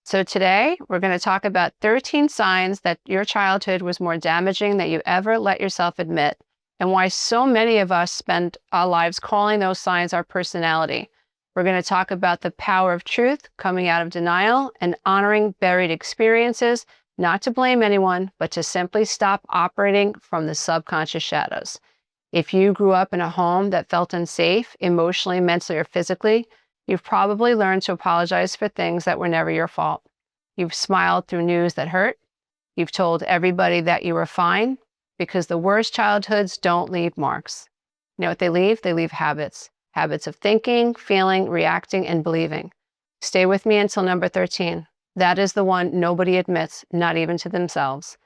So today we're going to talk about 13 signs that your childhood was more damaging than you ever let yourself admit, and why so many of us spend our lives calling those signs our personality. We're going to talk about the power of truth, coming out of denial, and honoring buried experiences, not to blame anyone, but to simply stop operating from the subconscious shadows. If you grew up in a home that felt unsafe, emotionally, mentally, or physically, you've probably learned to apologize for things that were never your fault. You've smiled through news that hurt. You've told everybody that you were fine, because the worst childhoods don't leave marks. You know what they leave? They leave habits. Habits of thinking, feeling, reacting, and believing. Stay with me until number 13. That is the one nobody admits, not even to themselves.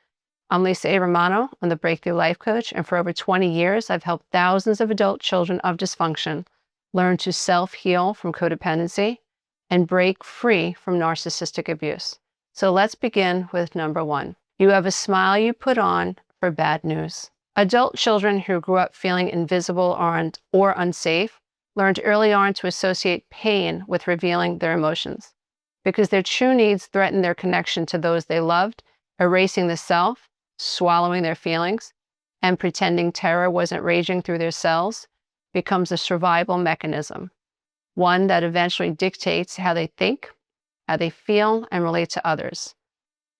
I'm Lisa Romano. I'm the Breakthrough Life Coach, and for over 20 years, I've helped thousands of adult children of dysfunction learn to self-heal from codependency and break free from narcissistic abuse. So let's begin with number 1. You have a smile you put on for bad news. Adult children who grew up feeling invisible or unsafe learned early on to associate pain with revealing their emotions, because their true needs threatened their connection to those they loved, erasing the self, swallowing their feelings, and pretending terror wasn't raging through their cells becomes a survival mechanism, one that eventually dictates how they think, how they feel, and relate to others.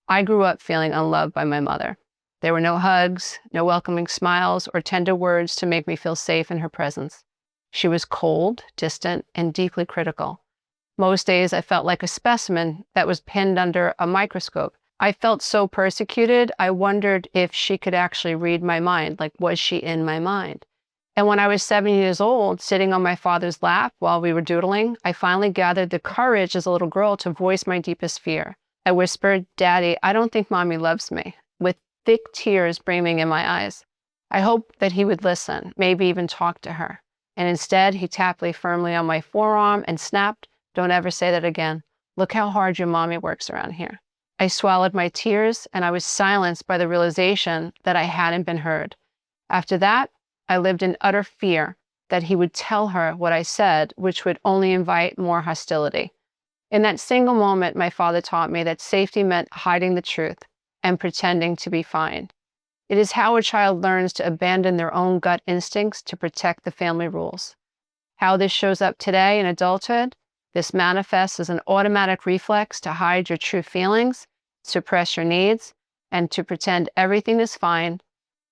I grew up feeling unloved by my mother. There were no hugs, no welcoming smiles, or tender words to make me feel safe in her presence. She was cold, distant, and deeply critical. Most days I felt like a specimen that was pinned under a microscope. I felt so persecuted, I wondered if she could actually read my mind, like was she in my mind? And when I was 7 years old, sitting on my father's lap while we were doodling, I finally gathered the courage as a little girl to voice my deepest fear. I whispered, "Daddy, I don't think Mommy loves me," with thick tears brimming in my eyes. I hoped that he would listen, maybe even talk to her. And instead, he tapped me firmly on my forearm and snapped, "Don't ever say that again. Look how hard your mommy works around here." I swallowed my tears, and I was silenced by the realization that I hadn't been heard. After that, I lived in utter fear that he would tell her what I said, which would only invite more hostility. In that single moment, my father taught me that safety meant hiding the truth and pretending to be fine. It is how a child learns to abandon their own gut instincts to protect the family rules. How this shows up today in adulthood, this manifests as an automatic reflex to hide your true feelings, suppress your needs, and to pretend everything is fine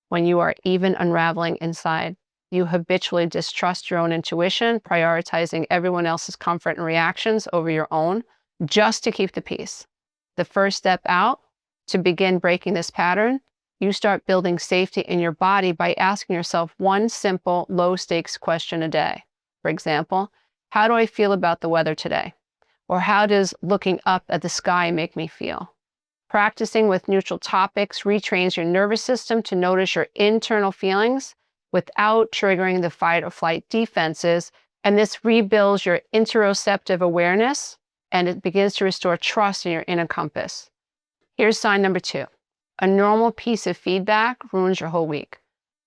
when you are even unraveling inside. You habitually distrust your own intuition, prioritizing everyone else's comfort and reactions over your own, just to keep the peace. The first step out to begin breaking this pattern, you start building safety in your body by asking yourself one simple, low-stakes question a day. For example, how do I feel about the weather today? Or how does looking up at the sky make me feel? Practicing with neutral topics retrains your nervous system to notice your internal feelings without triggering the fight or flight defenses, and this rebuilds your interoceptive awareness, and it begins to restore trust in your inner compass. Here's sign number 2. A normal piece of feedback ruins your whole week.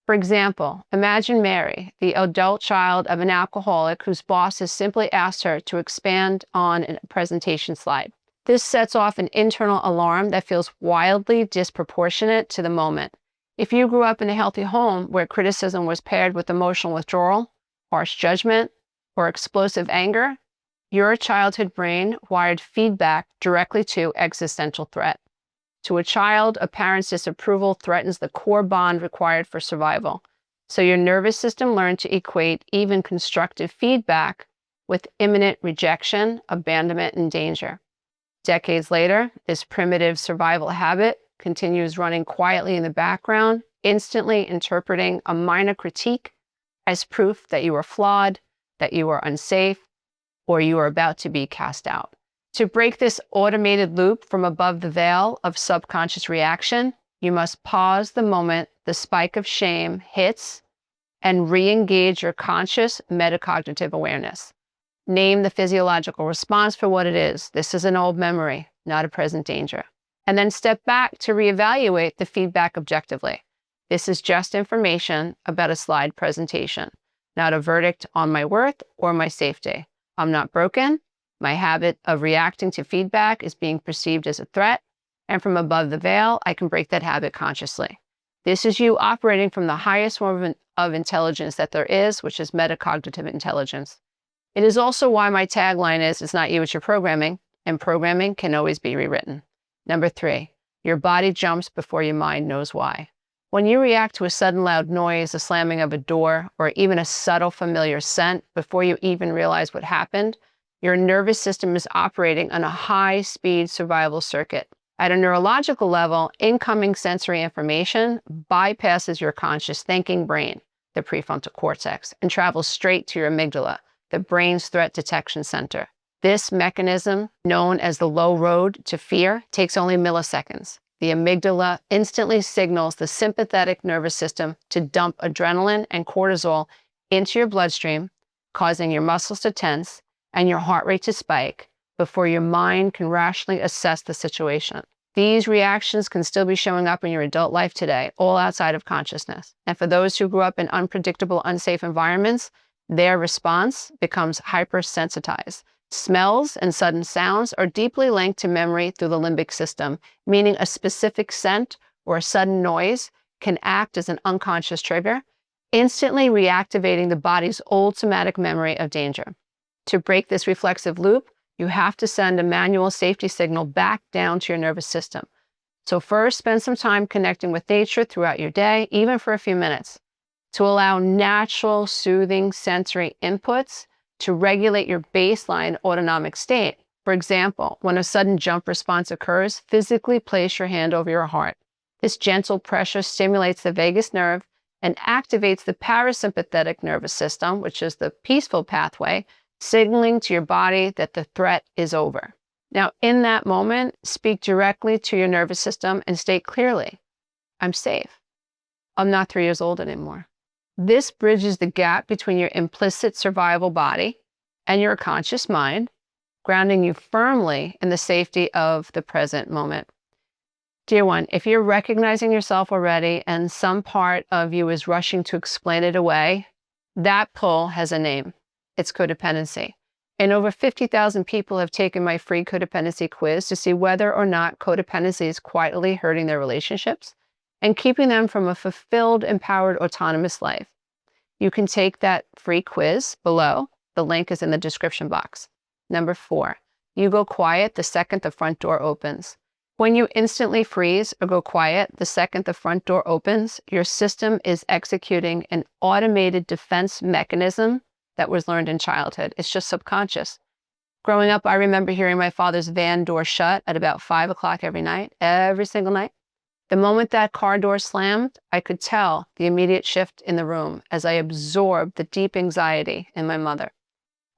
For example, imagine Mary, the adult child of an alcoholic whose boss has simply asked her to expand on a presentation slide. This sets off an internal alarm that feels wildly disproportionate to the moment. If you grew up in a healthy home where criticism was paired with emotional withdrawal, harsh judgment, or explosive anger, your childhood brain wired feedback directly to existential threat. To a child, a parent's disapproval threatens the core bond required for survival. So your nervous system learned to equate even constructive feedback with imminent rejection, abandonment, and danger. Decades later, this primitive survival habit continues running quietly in the background, instantly interpreting a minor critique as proof that you are flawed, that you are unsafe, or you are about to be cast out. To break this automated loop from above the veil of subconscious reaction, you must pause the moment the spike of shame hits and re-engage your conscious metacognitive awareness. Name the physiological response for what it is. This is an old memory, not a present danger. And then step back to reevaluate the feedback objectively. This is just information about a slide presentation, not a verdict on my worth or my safety. I'm not broken. My habit of reacting to feedback is being perceived as a threat, and from above the veil, I can break that habit consciously. This is you operating from the highest form of intelligence that there is, which is metacognitive intelligence. It is also why my tagline is, it's not you, it's your programming, and programming can always be rewritten. Number 3, your body jumps before your mind knows why. When you react to a sudden loud noise, a slamming of a door, or even a subtle familiar scent before you even realize what happened, your nervous system is operating on a high-speed survival circuit. At a neurological level, incoming sensory information bypasses your conscious thinking brain, the prefrontal cortex, and travels straight to your amygdala, the brain's threat detection center. This mechanism, known as the low road to fear, takes only milliseconds. The amygdala instantly signals the sympathetic nervous system to dump adrenaline and cortisol into your bloodstream, causing your muscles to tense and your heart rate to spike before your mind can rationally assess the situation. These reactions can still be showing up in your adult life today, all outside of consciousness. And for those who grew up in unpredictable, unsafe environments, their response becomes hypersensitized. Smells and sudden sounds are deeply linked to memory through the limbic system, meaning a specific scent or a sudden noise can act as an unconscious trigger, instantly reactivating the body's old somatic memory of danger. To break this reflexive loop, you have to send a manual safety signal back down to your nervous system. So first, spend some time connecting with nature throughout your day, even for a few minutes, to allow natural, soothing sensory inputs to regulate your baseline autonomic state. For example, when a sudden jump response occurs, physically place your hand over your heart. This gentle pressure stimulates the vagus nerve and activates the parasympathetic nervous system, which is the peaceful pathway, signaling to your body that the threat is over. Now, in that moment, speak directly to your nervous system and state clearly, I'm safe. I'm not 3 years old anymore. This bridges the gap between your implicit survival body and your conscious mind, grounding you firmly in the safety of the present moment. Dear one, if you're recognizing yourself already and some part of you is rushing to explain it away, that pull has a name. It's codependency. And over 50,000 people have taken my free codependency quiz to see whether or not codependency is quietly hurting their relationships and keeping them from a fulfilled, empowered, autonomous life. You can take that free quiz below. The link is in the description box. Number 4, you go quiet the second the front door opens. When you instantly freeze or go quiet the second the front door opens, your system is executing an automated defense mechanism that was learned in childhood. It's just subconscious. Growing up, I remember hearing my father's van door shut at about 5 o'clock every night, every single night. The moment that car door slammed, I could tell the immediate shift in the room as I absorbed the deep anxiety in my mother.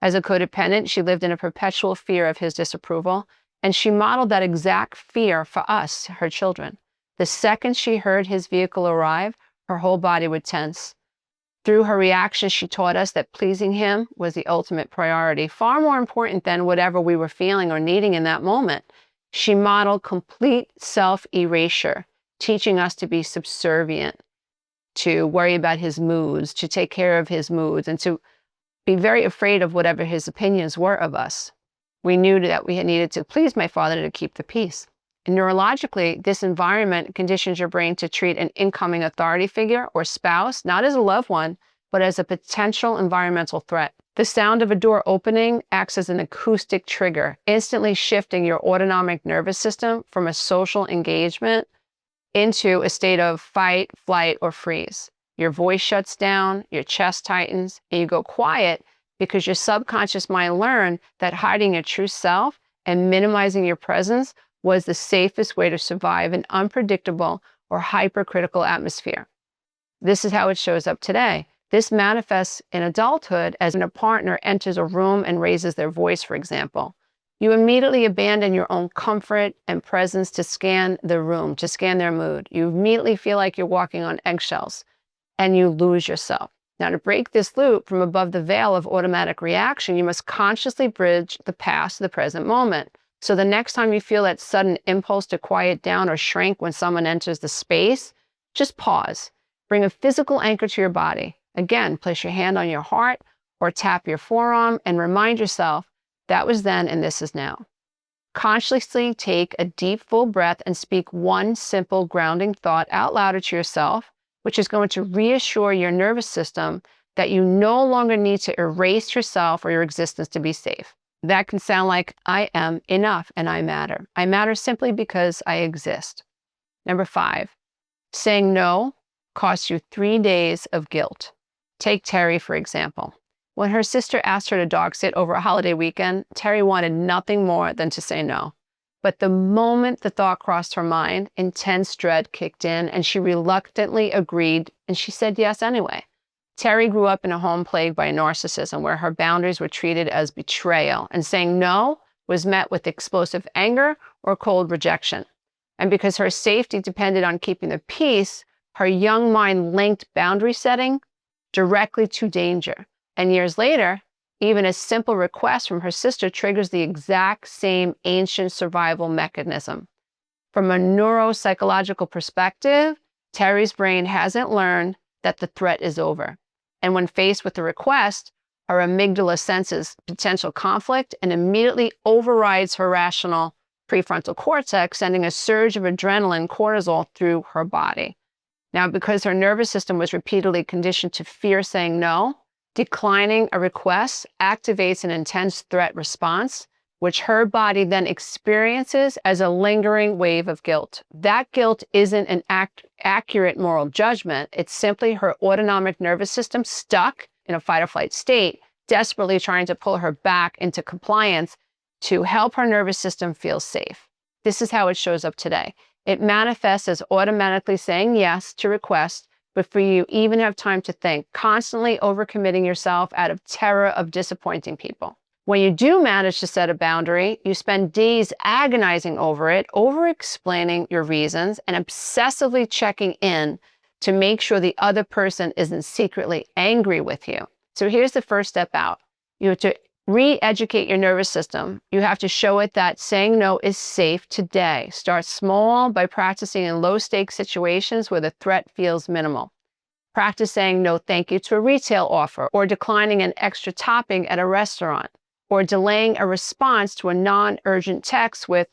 As a codependent, she lived in a perpetual fear of his disapproval, and she modeled that exact fear for us, her children. The second she heard his vehicle arrive, her whole body would tense. Through her reaction, she taught us that pleasing him was the ultimate priority, far more important than whatever we were feeling or needing in that moment. She modeled complete self-erasure, teaching us to be subservient, to worry about his moods, to take care of his moods, and to be very afraid of whatever his opinions were of us. We knew that we needed to please my father to keep the peace. And neurologically, this environment conditions your brain to treat an incoming authority figure or spouse not as a loved one, but as a potential environmental threat. The sound of a door opening acts as an acoustic trigger, instantly shifting your autonomic nervous system from a social engagement into a state of fight, flight, or freeze. Your voice shuts down, your chest tightens, and you go quiet because your subconscious mind learned that hiding your true self and minimizing your presence was the safest way to survive an unpredictable or hypercritical atmosphere. This is how it shows up today. This manifests in adulthood as when a partner enters a room and raises their voice, for example. You immediately abandon your own comfort and presence to scan the room, to scan their mood. You immediately feel like you're walking on eggshells and you lose yourself. Now, to break this loop from above the veil of automatic reaction, you must consciously bridge the past to the present moment. So the next time you feel that sudden impulse to quiet down or shrink when someone enters the space, just pause. Bring a physical anchor to your body. Again, place your hand on your heart or tap your forearm and remind yourself, That was then and this is now. Consciously take a deep, full breath and speak one simple grounding thought out loud to yourself, which is going to reassure your nervous system that you no longer need to erase yourself or your existence to be safe. That can sound like, I am enough and I matter. I matter simply because I exist. Number 5, saying no costs you 3 days of guilt. Take Terry, for example. When her sister asked her to dog sit over a holiday weekend, Terry wanted nothing more than to say no. But the moment the thought crossed her mind, intense dread kicked in and she reluctantly agreed and she said yes anyway. Terry grew up in a home plagued by narcissism where her boundaries were treated as betrayal and saying no was met with explosive anger or cold rejection. And because her safety depended on keeping the peace, her young mind linked boundary setting directly to danger. And years later, even a simple request from her sister triggers the exact same ancient survival mechanism. From a neuropsychological perspective, Terry's brain hasn't learned that the threat is over. And when faced with the request, her amygdala senses potential conflict and immediately overrides her rational prefrontal cortex, sending a surge of adrenaline, cortisol through her body. Now, because her nervous system was repeatedly conditioned to fear saying no, declining a request activates an intense threat response, which her body then experiences as a lingering wave of guilt. That guilt isn't an accurate moral judgment. It's simply her autonomic nervous system stuck in a fight or flight state, desperately trying to pull her back into compliance to help her nervous system feel safe. This is how it shows up today. It manifests as automatically saying yes to requests before you even have time to think, constantly overcommitting yourself out of terror of disappointing people. When you do manage to set a boundary, you spend days agonizing over it, over-explaining your reasons, and obsessively checking in to make sure the other person isn't secretly angry with you. So here's the first step out. You have to re-educate your nervous system. You have to show it that saying no is safe today. Start small by practicing in low-stakes situations where the threat feels minimal. Practice saying no thank you to a retail offer, or declining an extra topping at a restaurant, or delaying a response to a non-urgent text with,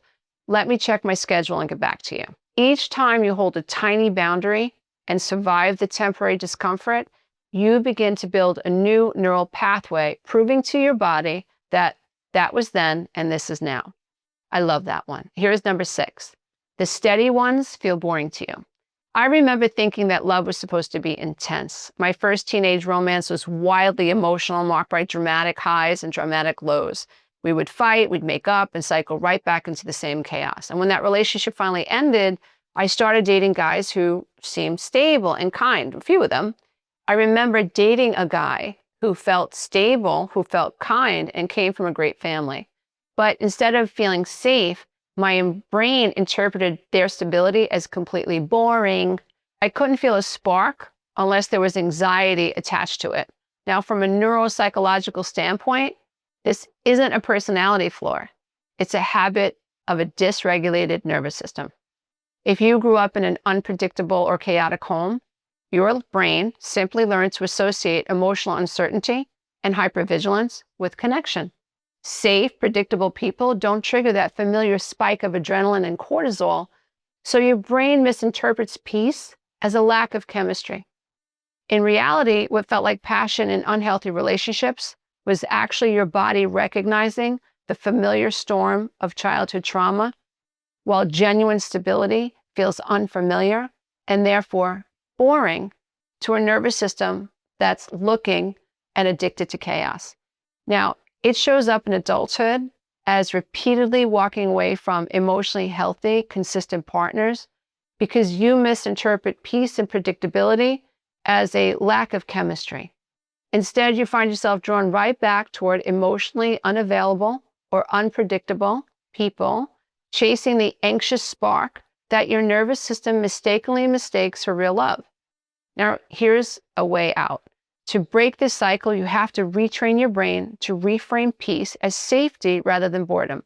let me check my schedule and get back to you. Each time you hold a tiny boundary and survive the temporary discomfort, you begin to build a new neural pathway, proving to your body that that was then and this is now. I love that one. Here's number 6. The steady ones feel boring to you. I remember thinking that love was supposed to be intense. My first teenage romance was wildly emotional, marked by dramatic highs and dramatic lows. We would fight, we'd make up, and cycle right back into the same chaos. And when that relationship finally ended, I started dating guys who seemed stable and kind, a few of them. I remember dating a guy who felt stable, who felt kind, and came from a great family. But instead of feeling safe, my brain interpreted their stability as completely boring. I couldn't feel a spark unless there was anxiety attached to it. Now, from a neuropsychological standpoint, this isn't a personality flaw. It's a habit of a dysregulated nervous system. If you grew up in an unpredictable or chaotic home, your brain simply learned to associate emotional uncertainty and hypervigilance with connection. Safe, predictable people don't trigger that familiar spike of adrenaline and cortisol, so your brain misinterprets peace as a lack of chemistry. In reality, what felt like passion in unhealthy relationships was actually your body recognizing the familiar storm of childhood trauma, while genuine stability feels unfamiliar and therefore boring to a nervous system that's looking and addicted to chaos. Now, it shows up in adulthood as repeatedly walking away from emotionally healthy, consistent partners because you misinterpret peace and predictability as a lack of chemistry. Instead, you find yourself drawn right back toward emotionally unavailable or unpredictable people, chasing the anxious spark that your nervous system mistakenly mistakes for real love. Now, here's a way out. To break this cycle, you have to retrain your brain to reframe peace as safety rather than boredom.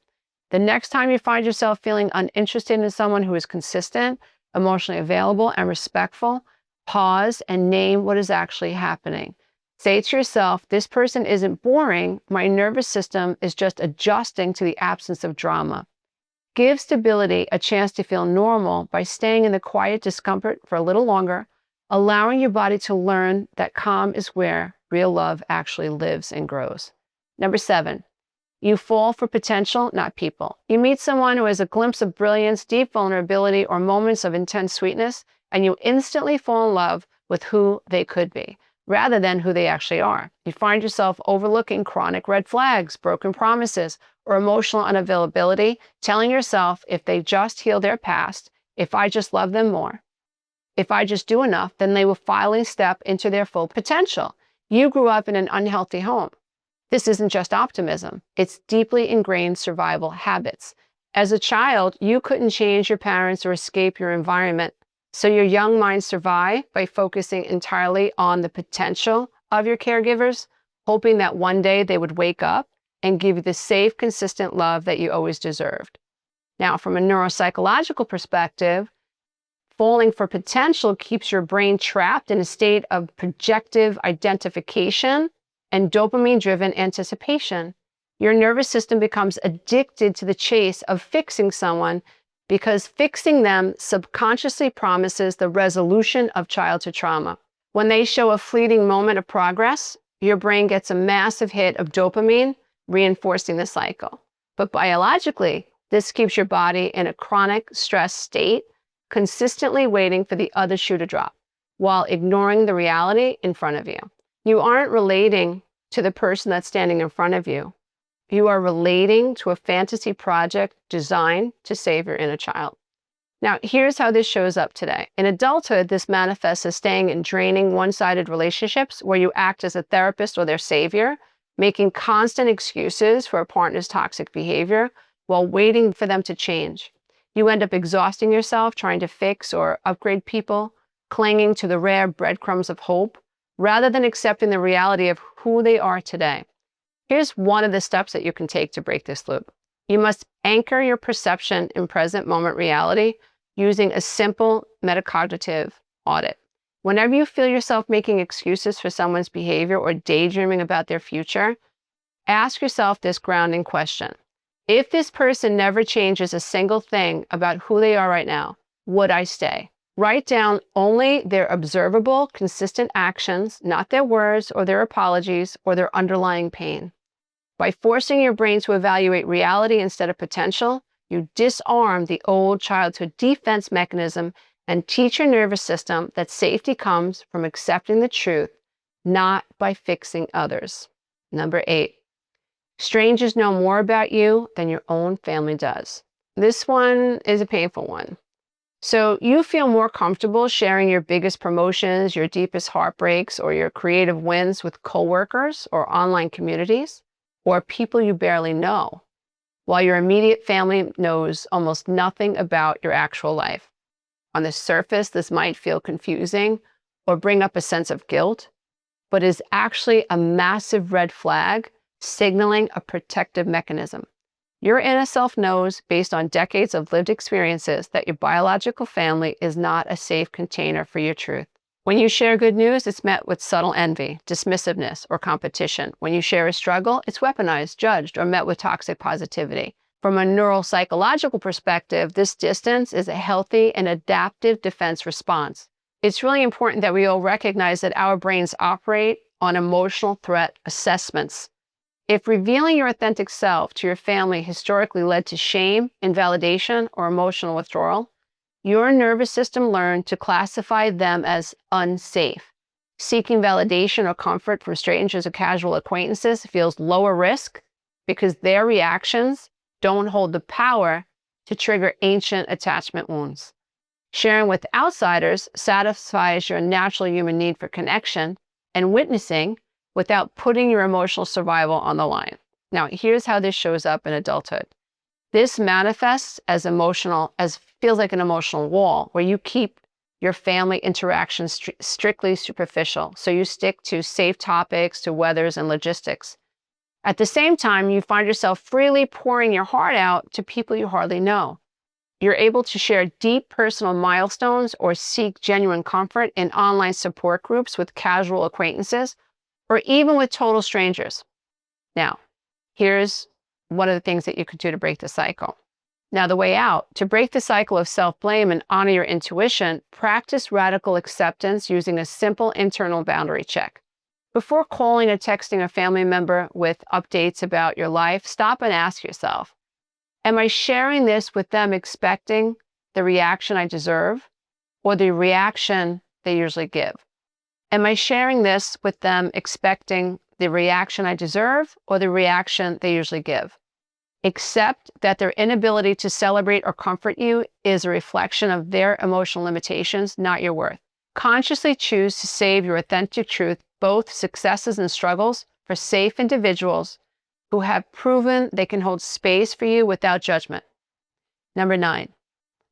The next time you find yourself feeling uninterested in someone who is consistent, emotionally available, and respectful, pause and name what is actually happening. Say to yourself, this person isn't boring. My nervous system is just adjusting to the absence of drama. Give stability a chance to feel normal by staying in the quiet discomfort for a little longer, allowing your body to learn that calm is where real love actually lives and grows. Number 7, you fall for potential, not people. You meet someone who has a glimpse of brilliance, deep vulnerability, or moments of intense sweetness, and you instantly fall in love with who they could be, rather than who they actually are. You find yourself overlooking chronic red flags, broken promises, or emotional unavailability, telling yourself if they just heal their past, if I just love them more, if I just do enough, then they will finally step into their full potential. You grew up in an unhealthy home. This isn't just optimism. It's deeply ingrained survival habits. As a child, you couldn't change your parents or escape your environment. So your young mind survived by focusing entirely on the potential of your caregivers, hoping that one day they would wake up and give you the safe, consistent love that you always deserved. Now, from a neuropsychological perspective, falling for potential keeps your brain trapped in a state of projective identification and dopamine-driven anticipation. Your nervous system becomes addicted to the chase of fixing someone because fixing them subconsciously promises the resolution of childhood trauma. When they show a fleeting moment of progress, your brain gets a massive hit of dopamine, reinforcing the cycle. But biologically, this keeps your body in a chronic stress state, consistently waiting for the other shoe to drop, while ignoring the reality in front of you. You aren't relating to the person that's standing in front of you. You are relating to a fantasy project designed to save your inner child. Now, here's how this shows up today. In adulthood, this manifests as staying in draining, one-sided relationships where you act as a therapist or their savior, making constant excuses for a partner's toxic behavior while waiting for them to change. You end up exhausting yourself trying to fix or upgrade people, clinging to the rare breadcrumbs of hope, rather than accepting the reality of who they are today. Here's one of the steps that you can take to break this loop. You must anchor your perception in present moment reality using a simple metacognitive audit. Whenever you feel yourself making excuses for someone's behavior or daydreaming about their future, ask yourself this grounding question. If this person never changes a single thing about who they are right now, would I stay? Write down only their observable, consistent actions, not their words or their apologies or their underlying pain. By forcing your brain to evaluate reality instead of potential, you disarm the old childhood defense mechanism and teach your nervous system that safety comes from accepting the truth, not by fixing others. Number 8, strangers know more about you than your own family does. This one is a painful one. So you feel more comfortable sharing your biggest promotions, your deepest heartbreaks, or your creative wins with coworkers or online communities, or people you barely know, while your immediate family knows almost nothing about your actual life. On the surface, this might feel confusing or bring up a sense of guilt, but is actually a massive red flag signaling a protective mechanism. Your inner self knows, based on decades of lived experiences, that your biological family is not a safe container for your truth. When you share good news, it's met with subtle envy, dismissiveness, or competition. When you share a struggle, it's weaponized, judged, or met with toxic positivity. From a neuropsychological perspective, this distance is a healthy and adaptive defense response. It's really important that we all recognize that our brains operate on emotional threat assessments. If revealing your authentic self to your family historically led to shame, invalidation, or emotional withdrawal, your nervous system learned to classify them as unsafe. Seeking validation or comfort from strangers or casual acquaintances feels lower risk because their reactions don't hold the power to trigger ancient attachment wounds. Sharing with outsiders satisfies your natural human need for connection and witnessing without putting your emotional survival on the line. Now, here's how this shows up in adulthood. This manifests as feels like an emotional wall where you keep your family interactions strictly superficial. So you stick to safe topics, to weathers and logistics. At the same time, you find yourself freely pouring your heart out to people you hardly know. You're able to share deep personal milestones or seek genuine comfort in online support groups with casual acquaintances, or even with total strangers. Now, here's one of the things that you could do to break the cycle. Now, the way out, to break the cycle of self-blame and honor your intuition, practice radical acceptance using a simple internal boundary check. Before calling or texting a family member with updates about your life, stop and ask yourself, am I sharing this with them expecting the reaction I deserve or the reaction they usually give? Am I sharing this with them expecting the reaction I deserve or the reaction they usually give? Accept that their inability to celebrate or comfort you is a reflection of their emotional limitations, not your worth. Consciously choose to save your authentic truth, both successes and struggles, for safe individuals who have proven they can hold space for you without judgment. Number 9,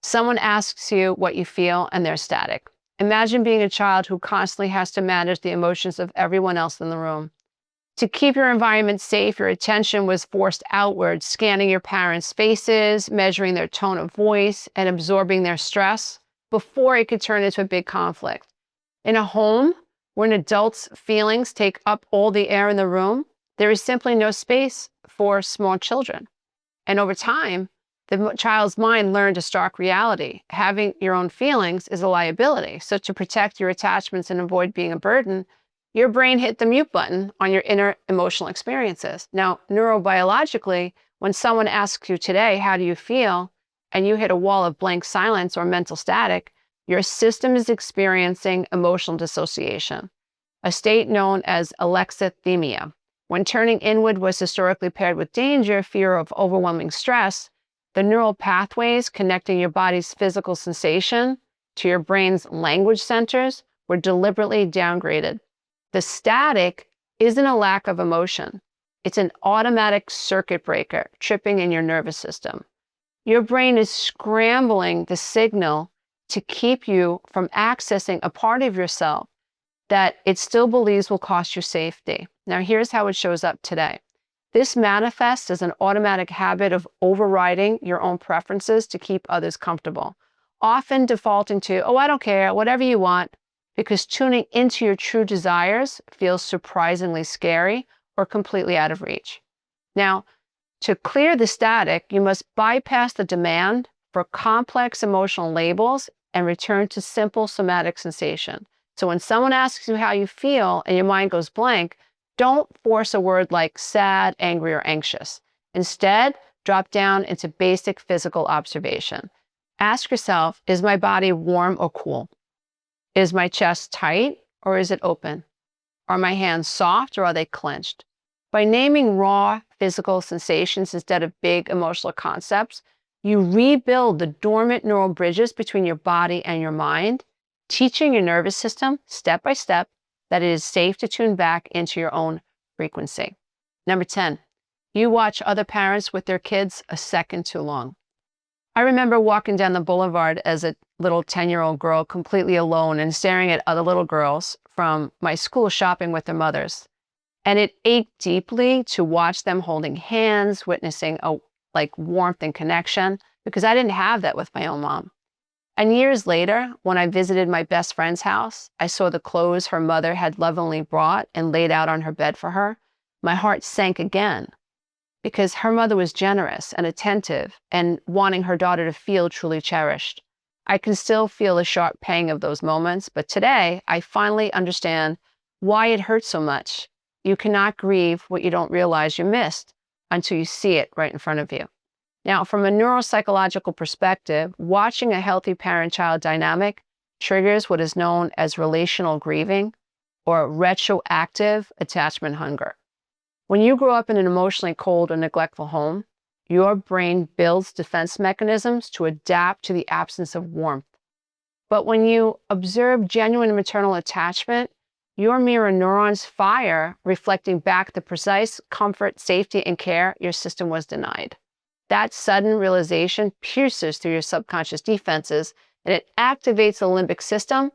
someone asks you what you feel and they're static. Imagine being a child who constantly has to manage the emotions of everyone else in the room. To keep your environment safe, your attention was forced outward, scanning your parents' faces, measuring their tone of voice, and absorbing their stress before it could turn into a big conflict. In a home where an adult's feelings take up all the air in the room, there is simply no space for small children. And over time, the child's mind learned a stark reality. Having your own feelings is a liability. So to protect your attachments and avoid being a burden, your brain hit the mute button on your inner emotional experiences. Now, neurobiologically, when someone asks you today, how do you feel? And you hit a wall of blank silence or mental static, your system is experiencing emotional dissociation, a state known as alexithymia. When turning inward was historically paired with danger, fear of overwhelming stress, the neural pathways connecting your body's physical sensation to your brain's language centers were deliberately downgraded. The static isn't a lack of emotion. It's an automatic circuit breaker tripping in your nervous system. Your brain is scrambling the signal to keep you from accessing a part of yourself that it still believes will cost you safety. Now, here's how it shows up today. This manifests as an automatic habit of overriding your own preferences to keep others comfortable, often defaulting to, oh, I don't care, whatever you want, because tuning into your true desires feels surprisingly scary or completely out of reach. Now, to clear the static, you must bypass the demand for complex emotional labels and return to simple somatic sensation. So when someone asks you how you feel and your mind goes blank, don't force a word like sad, angry, or anxious. Instead, drop down into basic physical observation. Ask yourself, is my body warm or cool? Is my chest tight or is it open? Are my hands soft or are they clenched? By naming raw physical sensations instead of big emotional concepts, you rebuild the dormant neural bridges between your body and your mind, teaching your nervous system step by step that it is safe to tune back into your own frequency. Number 10, you watch other parents with their kids a second too long. I remember walking down the boulevard as a little 10-year-old girl completely alone and staring at other little girls from my school shopping with their mothers. And it ached deeply to watch them holding hands, witnessing a warmth and connection, because I didn't have that with my own mom. And years later, when I visited my best friend's house, I saw the clothes her mother had lovingly brought and laid out on her bed for her. My heart sank again, because her mother was generous and attentive and wanting her daughter to feel truly cherished. I can still feel the sharp pang of those moments, but today I finally understand why it hurts so much. You cannot grieve what you don't realize you missed until you see it right in front of you. Now, from a neuropsychological perspective, watching a healthy parent-child dynamic triggers what is known as relational grieving or retroactive attachment hunger. When you grow up in an emotionally cold or neglectful home, your brain builds defense mechanisms to adapt to the absence of warmth. But when you observe genuine maternal attachment, your mirror neurons fire, reflecting back the precise comfort, safety, and care your system was denied. That sudden realization pierces through your subconscious defenses, and it activates the limbic system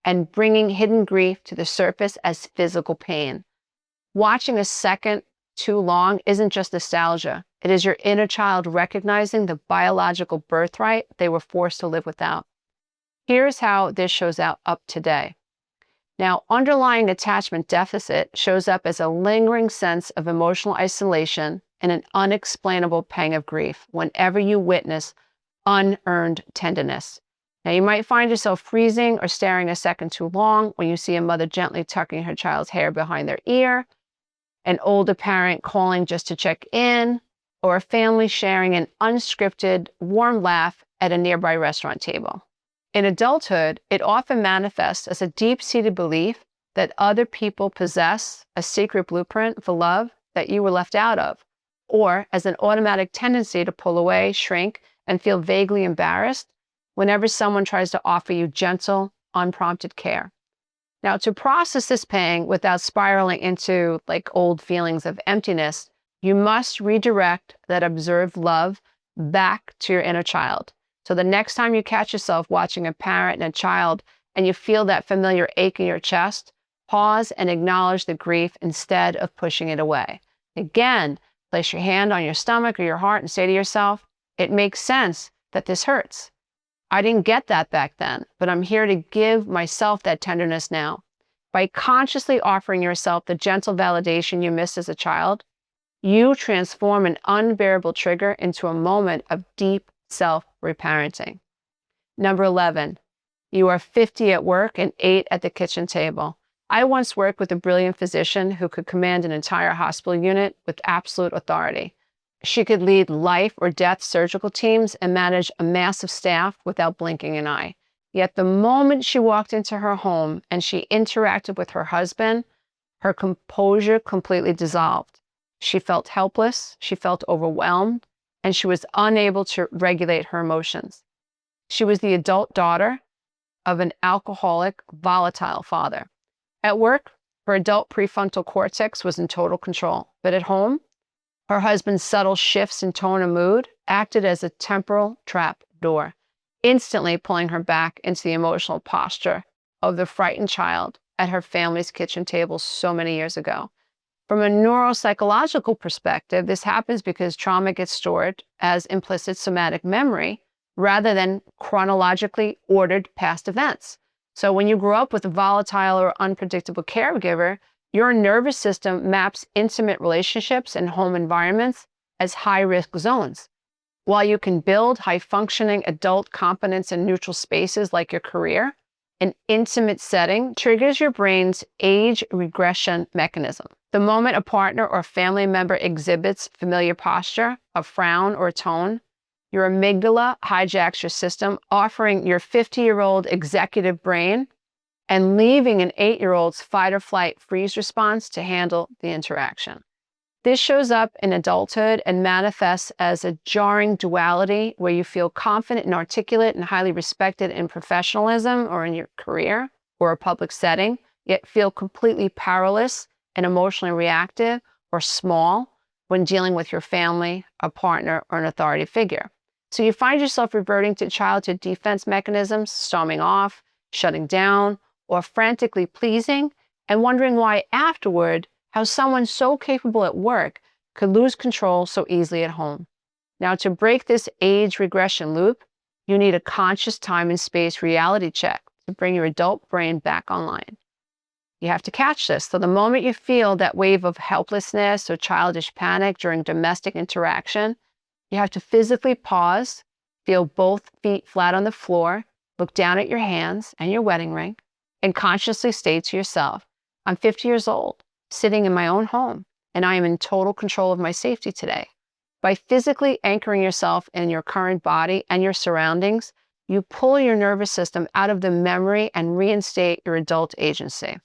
and bringing hidden grief to the surface as physical pain. Watching a second too long isn't just nostalgia. It is your inner child recognizing the biological birthright they were forced to live without. Here's how this shows up today. Now, underlying attachment deficit shows up as a lingering sense of emotional isolation and an unexplainable pang of grief whenever you witness unearned tenderness. Now, you might find yourself freezing or staring a second too long when you see a mother gently tucking her child's hair behind their ear, an older parent calling just to check in, or a family sharing an unscripted, warm laugh at a nearby restaurant table. In adulthood, it often manifests as a deep-seated belief that other people possess a secret blueprint for love that you were left out of, or as an automatic tendency to pull away, shrink, and feel vaguely embarrassed whenever someone tries to offer you gentle, unprompted care. Now, to process this pain without spiraling into old feelings of emptiness, you must redirect that observed love back to your inner child. So the next time you catch yourself watching a parent and a child and you feel that familiar ache in your chest, pause and acknowledge the grief instead of pushing it away. Again, place your hand on your stomach or your heart and say to yourself, it makes sense that this hurts. I didn't get that back then, but I'm here to give myself that tenderness now. By consciously offering yourself the gentle validation you missed as a child, you transform an unbearable trigger into a moment of deep self-reparenting. Number 11, you are 50 at work and 8 at the kitchen table. I once worked with a brilliant physician who could command an entire hospital unit with absolute authority. She could lead life or death surgical teams and manage a massive staff without blinking an eye. Yet the moment she walked into her home and she interacted with her husband, her composure completely dissolved. She felt helpless, she felt overwhelmed, and she was unable to regulate her emotions. She was the adult daughter of an alcoholic, volatile father. At work, her adult prefrontal cortex was in total control, but at home, her husband's subtle shifts in tone and mood acted as a temporal trap door, instantly pulling her back into the emotional posture of the frightened child at her family's kitchen table so many years ago. From a neuropsychological perspective, this happens because trauma gets stored as implicit somatic memory rather than chronologically ordered past events. So when you grow up with a volatile or unpredictable caregiver, your nervous system maps intimate relationships and home environments as high-risk zones. While you can build high-functioning adult competence in neutral spaces like your career, an intimate setting triggers your brain's age regression mechanism. The moment a partner or family member exhibits familiar posture, a frown or a tone, your amygdala hijacks your system, offering your 50-year-old executive brain and leaving an 8-year-old's fight or flight freeze response to handle the interaction. This shows up in adulthood and manifests as a jarring duality where you feel confident and articulate and highly respected in professionalism or in your career or a public setting, yet feel completely powerless and emotionally reactive or small when dealing with your family, a partner, or an authority figure. So you find yourself reverting to childhood defense mechanisms, storming off, shutting down, or frantically pleasing, and wondering why afterward how someone so capable at work could lose control so easily at home. Now, to break this age regression loop, you need a conscious time and space reality check to bring your adult brain back online. You have to catch this. So the moment you feel that wave of helplessness or childish panic during domestic interaction, you have to physically pause, feel both feet flat on the floor, look down at your hands and your wedding ring, and consciously state to yourself, I'm 50 years old, sitting in my own home, and I am in total control of my safety today. By physically anchoring yourself in your current body and your surroundings, you pull your nervous system out of the memory and reinstate your adult agency.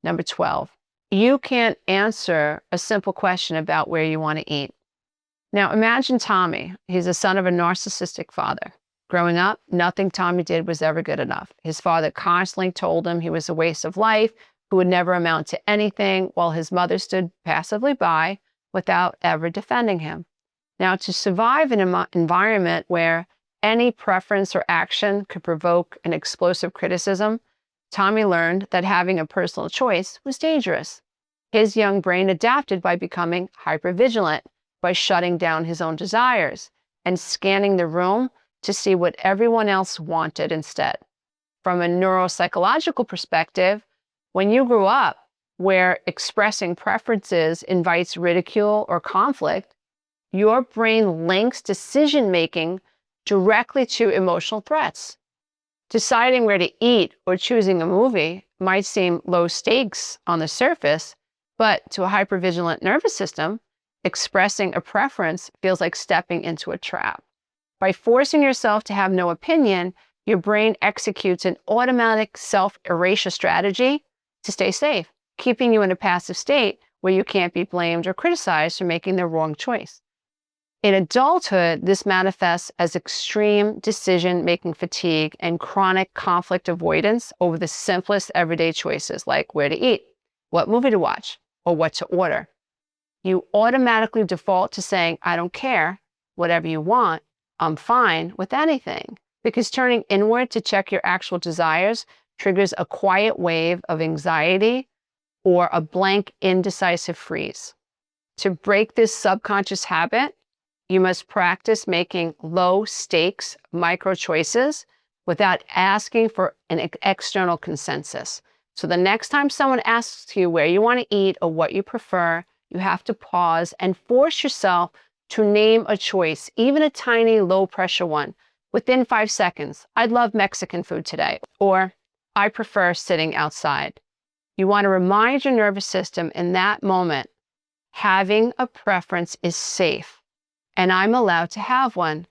Number 12, you can't answer a simple question about where you want to eat. Now imagine Tommy. He's the son of a narcissistic father. Growing up, nothing Tommy did was ever good enough. His father constantly told him he was a waste of life, who would never amount to anything, while his mother stood passively by without ever defending him. Now, to survive in an environment where any preference or action could provoke an explosive criticism, Tommy learned that having a personal choice was dangerous. His young brain adapted by becoming hypervigilant, by shutting down his own desires and scanning the room to see what everyone else wanted instead. From a neuropsychological perspective, When you grew up, where expressing preferences invites ridicule or conflict, your brain links decision-making directly to emotional threats. Deciding where to eat or choosing a movie might seem low stakes on the surface, but to a hypervigilant nervous system, expressing a preference feels like stepping into a trap. By forcing yourself to have no opinion, your brain executes an automatic self-erasure strategy to stay safe, keeping you in a passive state where you can't be blamed or criticized for making the wrong choice. In adulthood, this manifests as extreme decision-making fatigue and chronic conflict avoidance over the simplest everyday choices, like where to eat, what movie to watch, or what to order. You automatically default to saying, I don't care, whatever you want, I'm fine with anything, because turning inward to check your actual desires triggers a quiet wave of anxiety or a blank, indecisive freeze. To break this subconscious habit, you must practice making low-stakes micro choices without asking for an external consensus. So the next time someone asks you where you want to eat or what you prefer, you have to pause and force yourself to name a choice, even a tiny low-pressure one, within 5 seconds. I'd love Mexican food today, or I prefer sitting outside. You want to remind your nervous system in that moment, having a preference is safe, and I'm allowed to have one.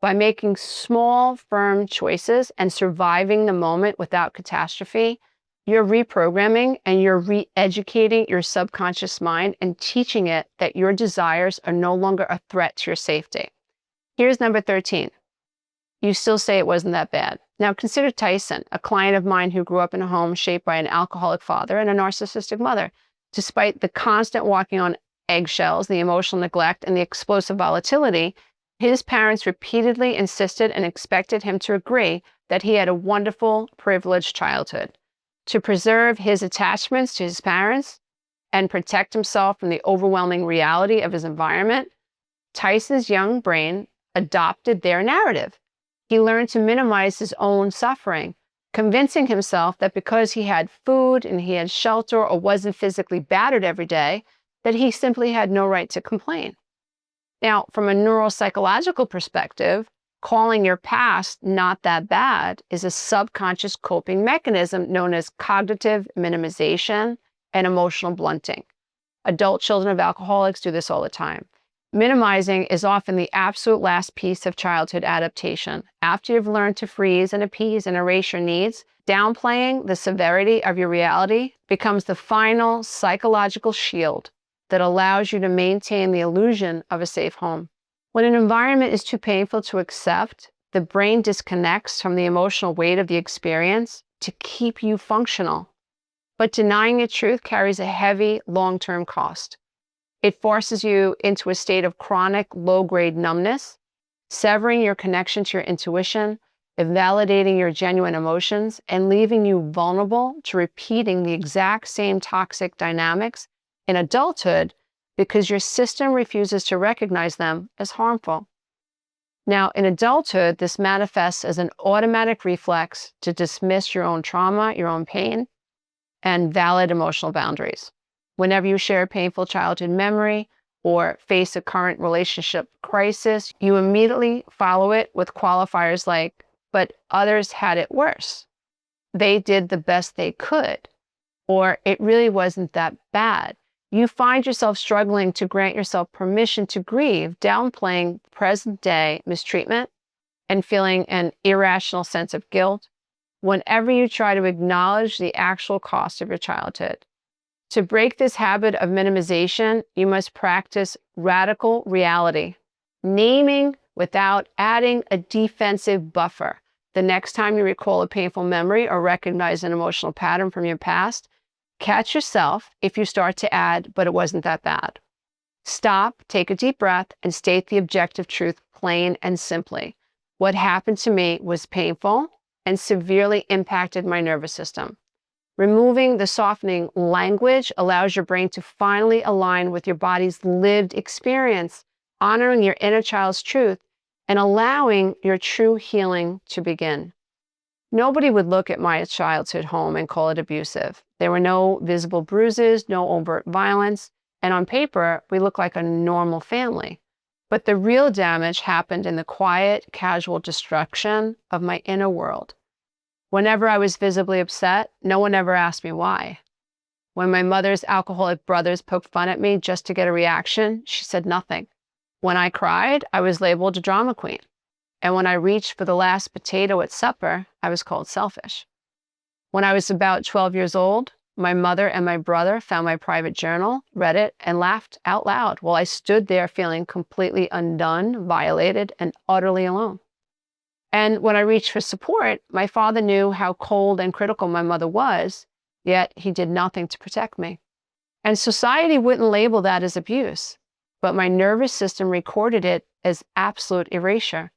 By making small, firm choices and surviving the moment without catastrophe, you're reprogramming and you're re-educating your subconscious mind and teaching it that your desires are no longer a threat to your safety. Here's number 13. You still say it wasn't that bad. Now consider Tyson, a client of mine who grew up in a home shaped by an alcoholic father and a narcissistic mother. Despite the constant walking on eggshells, the emotional neglect, and the explosive volatility, his parents repeatedly insisted and expected him to agree that he had a wonderful, privileged childhood. To preserve his attachments to his parents and protect himself from the overwhelming reality of his environment, Tyson's young brain adopted their narrative. He learned to minimize his own suffering, convincing himself that because he had food and he had shelter or wasn't physically battered every day, that he simply had no right to complain. Now, from a neuropsychological perspective, calling your past not that bad is a subconscious coping mechanism known as cognitive minimization and emotional blunting. Adult children of alcoholics do this all the time. Minimizing is often the absolute last piece of childhood adaptation. After you've learned to freeze and appease and erase your needs, downplaying the severity of your reality becomes the final psychological shield that allows you to maintain the illusion of a safe home. When an environment is too painful to accept, the brain disconnects from the emotional weight of the experience to keep you functional. But denying the truth carries a heavy, long-term cost. It forces you into a state of chronic, low-grade numbness, severing your connection to your intuition, invalidating your genuine emotions, and leaving you vulnerable to repeating the exact same toxic dynamics in adulthood because your system refuses to recognize them as harmful. Now, in adulthood, this manifests as an automatic reflex to dismiss your own trauma, your own pain, and valid emotional boundaries. Whenever you share a painful childhood memory or face a current relationship crisis, you immediately follow it with qualifiers like, but others had it worse. They did the best they could, or it really wasn't that bad. You find yourself struggling to grant yourself permission to grieve, downplaying present-day mistreatment and feeling an irrational sense of guilt whenever you try to acknowledge the actual cost of your childhood. To break this habit of minimization, you must practice radical reality, naming without adding a defensive buffer. The next time you recall a painful memory or recognize an emotional pattern from your past, catch yourself if you start to add, but it wasn't that bad. Stop, take a deep breath, and state the objective truth plain and simply. What happened to me was painful and severely impacted my nervous system. Removing the softening language allows your brain to finally align with your body's lived experience, honoring your inner child's truth and allowing your true healing to begin. Nobody would look at my childhood home and call it abusive. There were no visible bruises, no overt violence, and on paper, we looked like a normal family. But the real damage happened in the quiet, casual destruction of my inner world. Whenever I was visibly upset, no one ever asked me why. When my mother's alcoholic brothers poked fun at me just to get a reaction, she said nothing. When I cried, I was labeled a drama queen. And when I reached for the last potato at supper, I was called selfish. When I was about 12 years old, my mother and my brother found my private journal, read it, and laughed out loud while I stood there feeling completely undone, violated, and utterly alone. And when I reached for support, my father knew how cold and critical my mother was, yet he did nothing to protect me. And society wouldn't label that as abuse, but my nervous system recorded it as absolute erasure.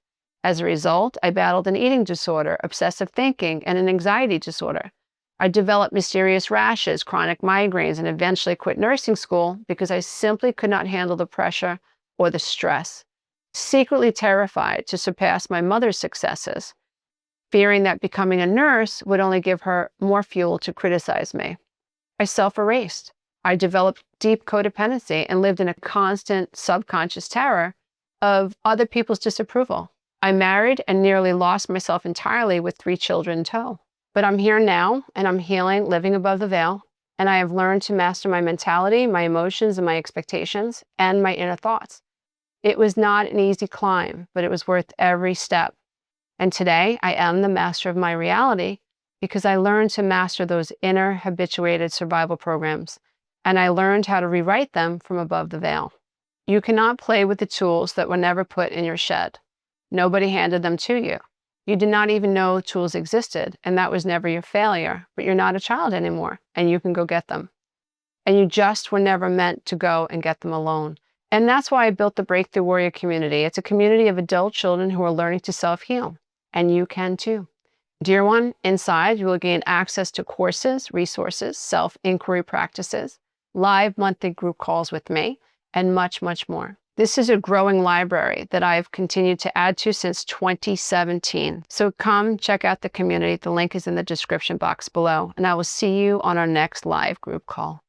As a result, I battled an eating disorder, obsessive thinking, and an anxiety disorder. I developed mysterious rashes, chronic migraines, and eventually quit nursing school because I simply could not handle the pressure or the stress. Secretly terrified to surpass my mother's successes, fearing that becoming a nurse would only give her more fuel to criticize me. I self-erased. I developed deep codependency and lived in a constant subconscious terror of other people's disapproval. I married and nearly lost myself entirely with 3 children in tow. But I'm here now, and I'm healing, living above the veil, and I have learned to master my mentality, my emotions, and my expectations, and my inner thoughts. It was not an easy climb, but it was worth every step. And today, I am the master of my reality because I learned to master those inner habituated survival programs, and I learned how to rewrite them from above the veil. You cannot play with the tools that were never put in your shed. Nobody handed them to you. You did not even know tools existed, and that was never your failure, but you're not a child anymore, and you can go get them. And you just were never meant to go and get them alone. And that's why I built the Breakthrough Warrior community. It's a community of adult children who are learning to self-heal, and you can too. Dear one, inside you will gain access to courses, resources, self-inquiry practices, live monthly group calls with me, and much, much more. This is a growing library that I've continued to add to since 2017. So come check out the community. The link is in the description box below, and I will see you on our next live group call.